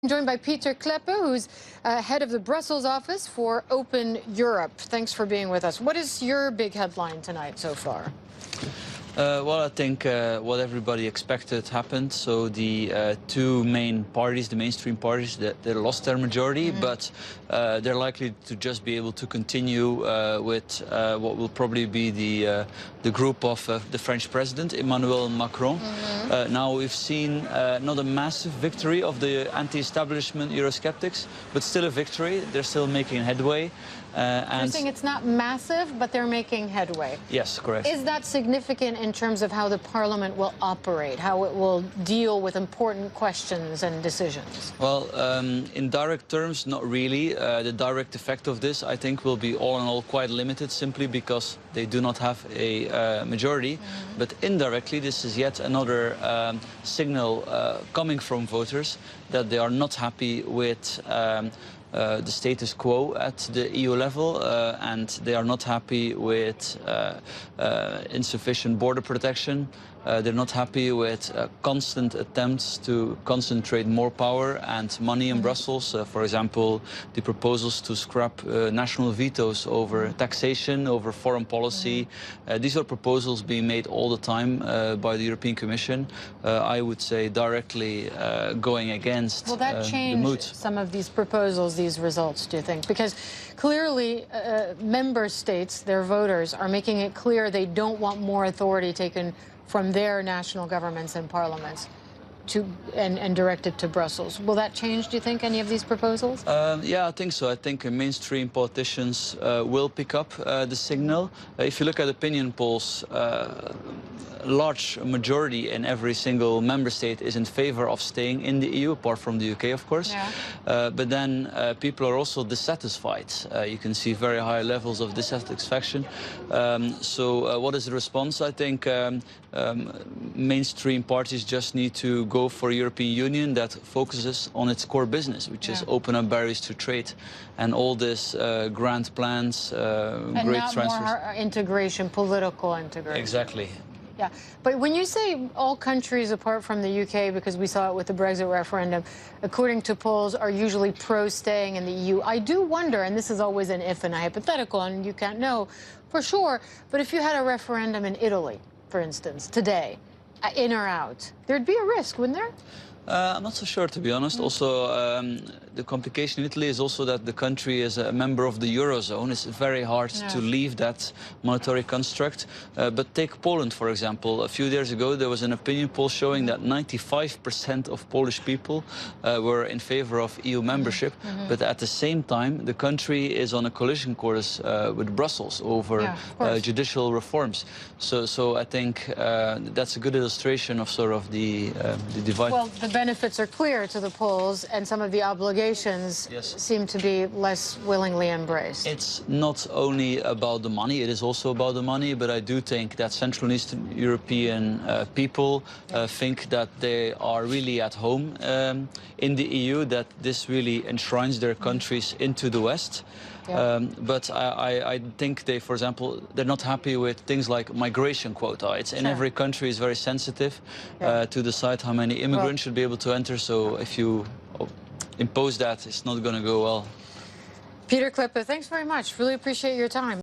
I'm joined by Pieter Cleppe, who's head of the Brussels office for Open Europe. Thanks for being with us. What is your big headline tonight so far? Well, I think what everybody expected happened. So the two main parties, the mainstream parties, they lost their majority, but they're likely to just be able to continue with what will probably be the group of the French president, Emmanuel Macron. Now we've seen not a massive victory of the anti-establishment Eurosceptics, but still a victory. They're still making headway. You're saying it's not massive, but they're making headway. Yes, correct. Is that significant in terms of how the parliament will operate, how it will deal with important questions and decisions? Well, in direct terms, not really. The direct effect of this, I think, will be all in all quite limited, simply because they do not have a majority. But indirectly, this is yet another signal coming from voters that they are not happy with the status quo at the EU level, and they are not happy with insufficient border protection. They're not happy with constant attempts to concentrate more power and money in Brussels. For example, the proposals to scrap national vetoes over taxation, over foreign policy. These are proposals being made all the time by the European Commission. I would say directly going against Will that change some of these proposals, these results, do you think? Because clearly member states, their voters, are making it clear they don't want more authority taken from their national governments and parliaments and directed to Brussels. Will that change, do you think, any of these proposals? Yeah, I think so. I think mainstream politicians will pick up the signal. If you look at opinion polls, a large majority in every single member state is in favor of staying in the EU, apart from the UK, of course. Yeah. But then people are also dissatisfied. You can see very high levels of dissatisfaction. So what is the response? I think mainstream parties just need to go for a European Union that focuses on its core business, which is open up barriers to trade, and all this grand plans, great transfers. And not more integration, political integration. Exactly. Yeah, but when you say all countries apart from the UK, because we saw it with the Brexit referendum, according to polls, are usually pro-staying in the EU, I do wonder, and this is always an if and a hypothetical, and you can't know for sure, but if you had a referendum in Italy, for instance, today, in or out, there'd be a risk, wouldn't there? I'm not so sure, to be honest. Also, the complication in Italy is also that the country is a member of the Eurozone. It's very hard to leave that monetary construct. But take Poland, for example. A few years ago, there was an opinion poll showing that 95% of Polish people were in favor of EU membership. But at the same time, the country is on a collision course with Brussels over judicial reforms. So I think that's a good illustration of sort of the divide. Well, the benefits are clear to the polls, and some of the obligations seem to be less willingly embraced. It's not only about the money, it is also about the money, but I do think that Central and Eastern European people think that they are really at home in the EU, that this really enshrines their countries into the West. But I think they, for example, they're not happy with things like migration quota. It's in every country is very sensitive to decide how many immigrants should be able to enter. So if you impose that, it's not going to go well. Pieter Cleppe, thanks very much. Really appreciate your time.